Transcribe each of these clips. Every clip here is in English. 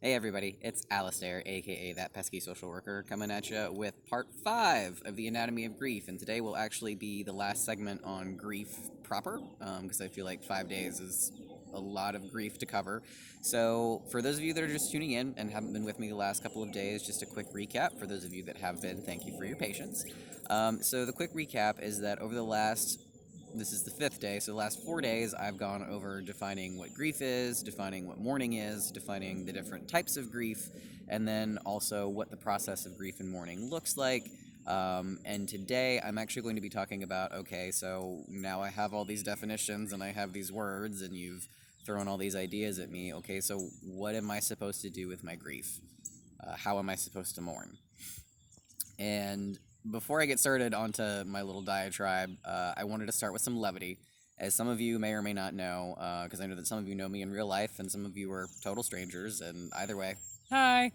Hey everybody, it's Alistair, aka That Pesky Social Worker, coming at you with part 5 of the Anatomy of Grief, and today will actually be the last segment on grief proper, because I feel like 5 days is a lot of grief to cover. So, for those of you that are just tuning in and haven't been with me the last couple of days, just a quick recap. For those of you that have been, thank you for your patience. So, the quick recap is that over the last this is the 5th day, so the last 4 days I've gone over defining what grief is, defining what mourning is, defining the different types of grief, and then also what the process of grief and mourning looks like. And today I'm actually going to be talking about, okay, so now I have all these definitions and I have these words and you've thrown all these ideas at me. Okay, so what am I supposed to do with my grief? How am I supposed to mourn? And before I get started onto my little diatribe, I wanted to start with some levity. As some of you may or may not know, because I know that some of you know me in real life and some of you are total strangers, and either way, hi!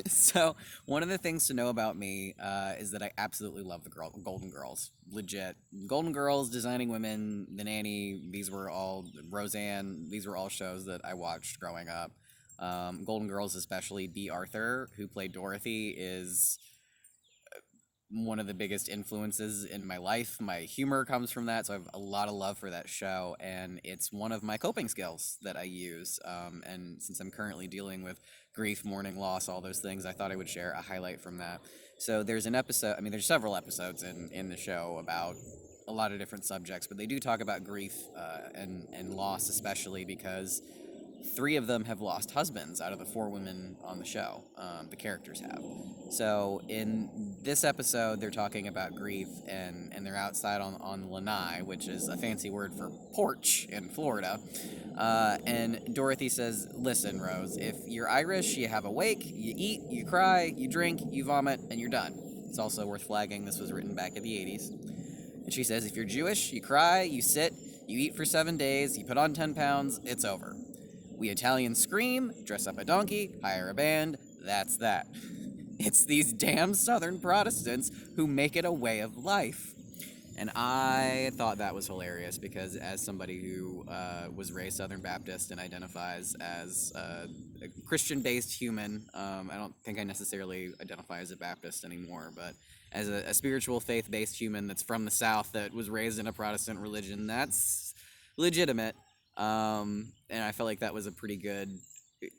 So, one of the things to know about me is that I absolutely love the Golden Girls. Legit. Golden Girls, Designing Women, The Nanny, these were all, Roseanne, these were all shows that I watched growing up. Golden Girls, especially B. Arthur, who played Dorothy, is one of the biggest influences in my life. My humor comes from that, so I have a lot of love for that show, and it's one of my coping skills that I use. And since I'm currently dealing with grief, mourning, loss, all those things, I thought I would share a highlight from that. So there's an episode, I mean, there's several episodes in the show about a lot of different subjects, but they do talk about grief and loss, especially because 3 of them have lost husbands out of the 4 women on the show. The characters have. So in this episode, they're talking about grief, and they're outside on lanai, which is a fancy word for porch in Florida. And Dorothy says, "Listen, Rose, if you're Irish, you have a wake, you eat, you cry, you drink, you vomit, and you're done." It's also worth flagging this was written back in the 80s. And she says, "If you're Jewish, you cry, you sit, you eat for 7 days, you put on 10 pounds, it's over. We Italians scream, dress up a donkey, hire a band, that's that." It's these damn Southern Protestants who make it a way of life. And I thought that was hilarious because, as somebody who was raised Southern Baptist and identifies as a Christian-based human, I don't think I necessarily identify as a Baptist anymore, but as a spiritual, faith-based human that's from the South that was raised in a Protestant religion, that's legitimate. And I felt like that was a pretty good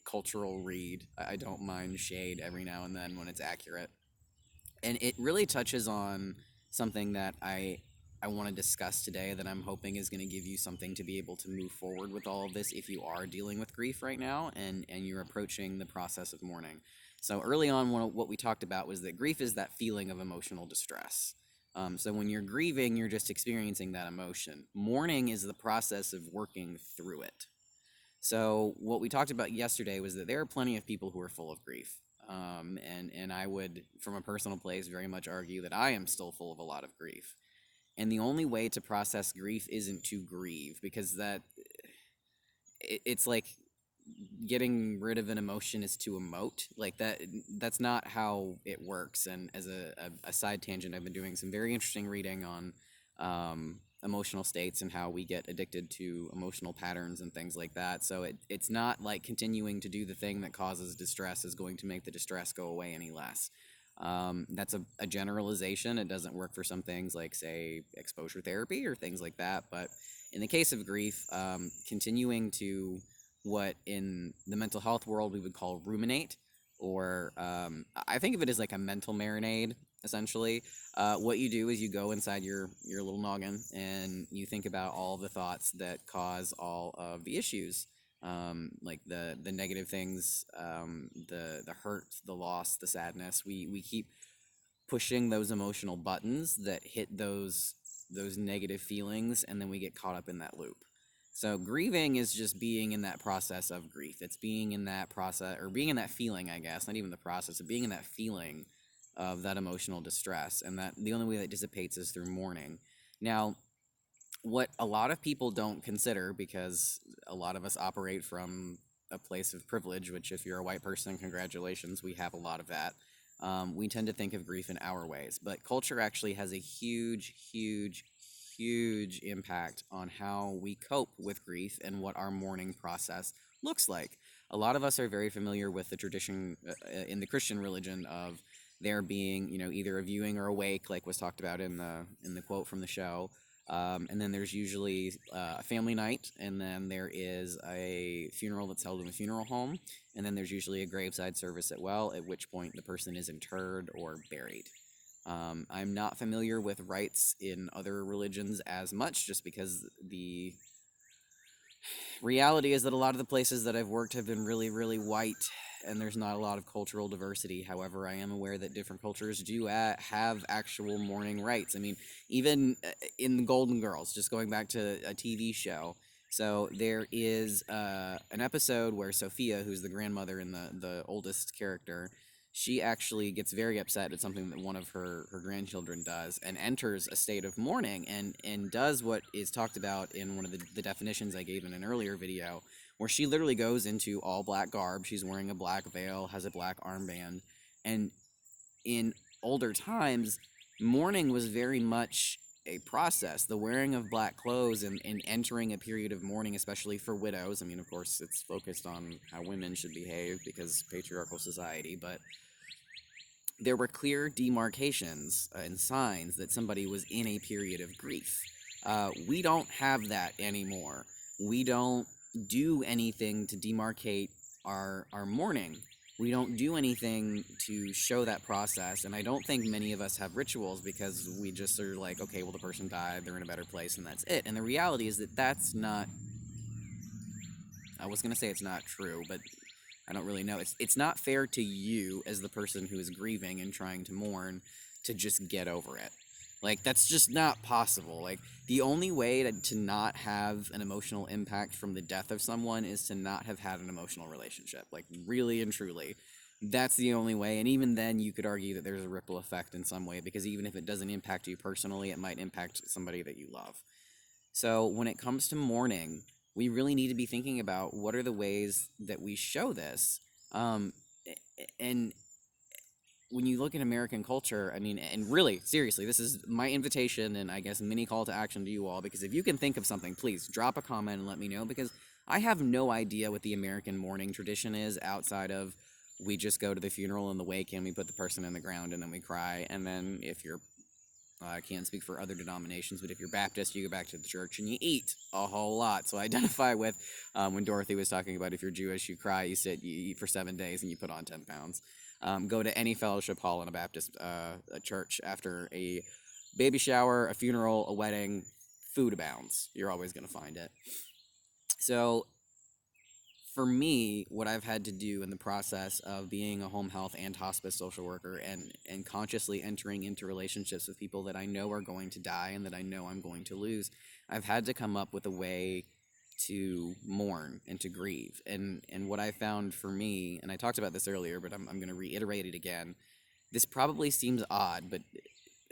cultural read. I don't mind shade every now and then when it's accurate. And it really touches on something that I want to discuss today that I'm hoping is going to give you something to be able to move forward with all of this if you are dealing with grief right now and you're approaching the process of mourning. So early on, what we talked about was that grief is that feeling of emotional distress. So when you're grieving, you're just experiencing that emotion. Mourning is the process of working through it. So what we talked about yesterday was that there are plenty of people who are full of grief. And I would, from a personal place, very much argue that I am still full of a lot of grief. And the only way to process grief isn't to grieve, because it's like getting rid of an emotion is to emote. Like that's not how it works. And as a side tangent, I've been doing some very interesting reading on emotional states and how we get addicted to emotional patterns and things like that. So it's not like continuing to do the thing that causes distress is going to make the distress go away any less. That's a generalization. It doesn't work for some things like, say, exposure therapy or things like that. But in the case of grief, continuing to what in the mental health world we would call ruminate, or I think of it as like a mental marinade, essentially. What you do is you go inside your little noggin and you think about all the thoughts that cause all of the issues, like the negative things, the hurt, the loss, the sadness. We keep pushing those emotional buttons that hit those negative feelings, and then we get caught up in that loop. So grieving is just being in that process of grief. It's being in that process, or being in that feeling, I guess, not even the process of being in that feeling of that emotional distress. And that the only way that dissipates is through mourning. Now, what a lot of people don't consider, because a lot of us operate from a place of privilege, which if you're a white person, congratulations, we have a lot of that. We tend to think of grief in our ways, but culture actually has a huge, huge, huge impact on how we cope with grief and what our mourning process looks like. a lot of us are very familiar with the tradition in the Christian religion of there being, either a viewing or a wake, like was talked about in the quote from the show. And then there's usually a family night, and then there is a funeral that's held in a funeral home, and then there's usually a graveside service as well, at which point the person is interred or buried. I'm not familiar with rites in other religions as much, just because the reality is that a lot of the places that I've worked have been really, really white, and there's not a lot of cultural diversity. However, I am aware that different cultures do have actual mourning rites. I mean, even in the Golden Girls, just going back to a TV show. So there is an episode where Sophia, who's the grandmother and the oldest character, she actually gets very upset at something that one of her grandchildren does, and enters a state of mourning, and does what is talked about in one of the definitions I gave in an earlier video, where she literally goes into all black garb. She's wearing a black veil, has a black armband, and in older times, mourning was very much a process. The wearing of black clothes and entering a period of mourning, especially for widows. I mean, of course, it's focused on how women should behave because patriarchal society, but there were clear demarcations and signs that somebody was in a period of grief. We don't have that anymore. We don't do anything to demarcate our mourning. We don't do anything to show that process, and I don't think many of us have rituals because we just are like, okay, well, the person died, they're in a better place, and that's it. And the reality is that that's not, I was going to say it's not true, but I don't really know. It's not fair to you as the person who is grieving and trying to mourn to just get over it. Like, that's just not possible. Like, the only way to not have an emotional impact from the death of someone is to not have had an emotional relationship. Like, really and truly. That's the only way. And even then, you could argue that there's a ripple effect in some way, because even if it doesn't impact you personally, it might impact somebody that you love. So when it comes to mourning, we really need to be thinking about what are the ways that we show this. And when you look at American culture, I mean, and really, seriously, this is my invitation and I guess mini call to action to you all, because if you can think of something, please drop a comment and let me know, because I have no idea what the American mourning tradition is outside of we just go to the funeral and the wake and we put the person in the ground and then we cry. And then if you're, I can't speak for other denominations, but if you're Baptist, you go back to the church and you eat a whole lot. So I identify with when Dorothy was talking about if you're Jewish, you cry, you sit, you eat for 7 days, and you put on 10 pounds. Go to any fellowship hall in a Baptist a church after a baby shower, a funeral, a wedding, food abounds. You're always going to find it. So for me, what I've had to do in the process of being a home health and hospice social worker and consciously entering into relationships with people that I know are going to die and that I know I'm going to lose, I've had to come up with a way to mourn and to grieve. And what I found for me, and I talked about this earlier, but I'm going to reiterate it again. This probably seems odd, but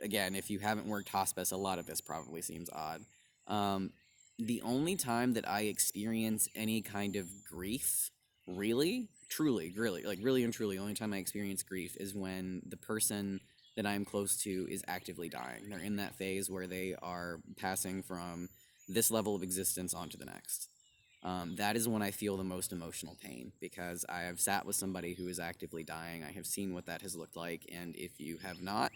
again, if you haven't worked hospice, a lot of this probably seems odd. The only time that I experience any kind of grief, really, truly, really, like really and truly, the only time I experience grief is when the person that I'm close to is actively dying. They're in that phase where they are passing from this level of existence onto the next. That is when I feel the most emotional pain, because I have sat with somebody who is actively dying. I have seen what that has looked like, and if you have not,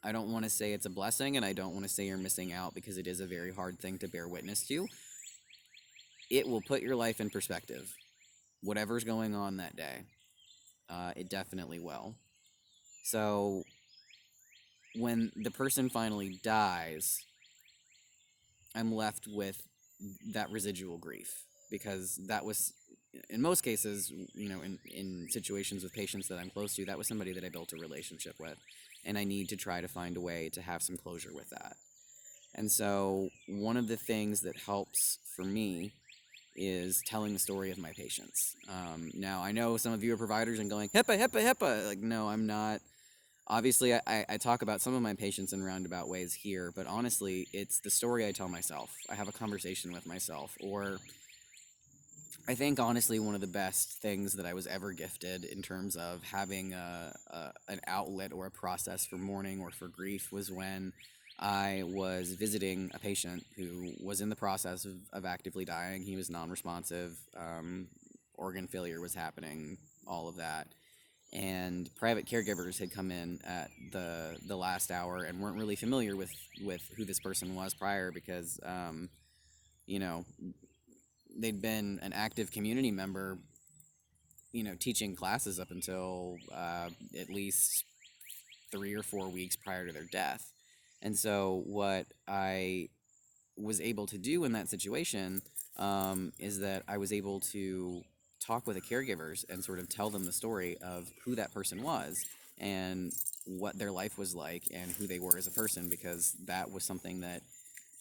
I don't want to say it's a blessing, and I don't want to say you're missing out, because it is a very hard thing to bear witness to. It will put your life in perspective. Whatever's going on that day, it definitely will. So when the person finally dies, I'm left with that residual grief, because that was, in most cases, in situations with patients that I'm close to, that was somebody that I built a relationship with, and I need to try to find a way to have some closure with that. And so one of the things that helps for me is telling the story of my patients. Now, I know some of you are providers and going, HIPAA, HIPAA, HIPAA. Like, no, I'm not. Obviously, I talk about some of my patients in roundabout ways here, but honestly, it's the story I tell myself. I have a conversation with myself, or I think, honestly, one of the best things that I was ever gifted in terms of having an outlet or a process for mourning or for grief was when I was visiting a patient who was in the process of actively dying. He was non-responsive, organ failure was happening, all of that. And private caregivers had come in at the last hour and weren't really familiar with who this person was prior because, you know, they'd been an active community member, teaching classes up until at least 3 or 4 weeks prior to their death. And so, what I was able to do in that situation is that I was able to talk with the caregivers and sort of tell them the story of who that person was and what their life was like and who they were as a person, because that was something that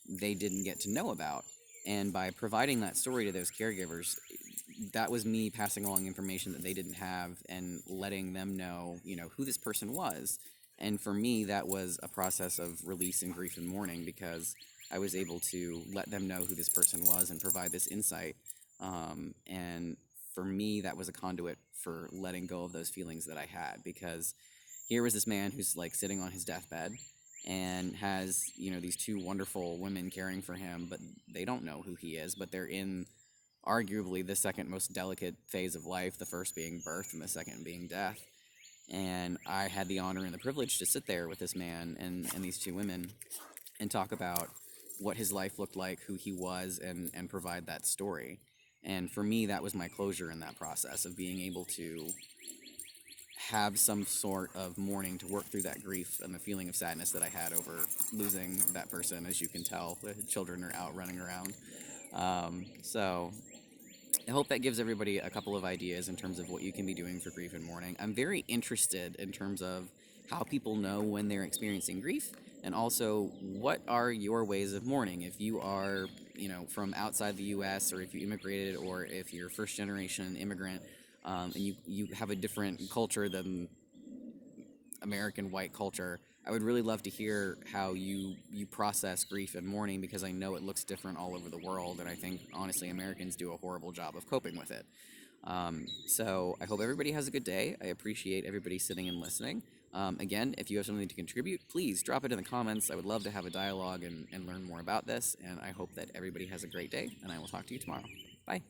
they didn't get to know about. And by providing that story to those caregivers, that was me passing along information that they didn't have and letting them know, who this person was. And for me, that was a process of release and grief and mourning, because I was able to let them know who this person was and provide this insight. And for me, that was a conduit for letting go of those feelings that I had, because here was this man who's like sitting on his deathbed and has, these two wonderful women caring for him, but they don't know who he is, but they're in arguably the second most delicate phase of life, the first being birth and the second being death. And I had the honor and the privilege to sit there with this man and these two women and talk about what his life looked like, who he was, and provide that story. And for me, that was my closure in that process of being able to have some sort of mourning to work through that grief and the feeling of sadness that I had over losing that person. As you can tell, the children are out running around. So I hope that gives everybody a couple of ideas in terms of what you can be doing for grief and mourning. I'm very interested in terms of how people know when they're experiencing grief, and also what are your ways of mourning. If you are, from outside the U.S., or if you immigrated, or if you're first generation immigrant, and you have a different culture than American white culture, I would really love to hear how you process grief and mourning, because I know it looks different all over the world, and I think, honestly, Americans do a horrible job of coping with it. So I hope everybody has a good day. I appreciate everybody sitting and listening. Again, if you have something to contribute, please drop it in the comments. I would love to have a dialogue and learn more about this, and I hope that everybody has a great day, and I will talk to you tomorrow. Bye.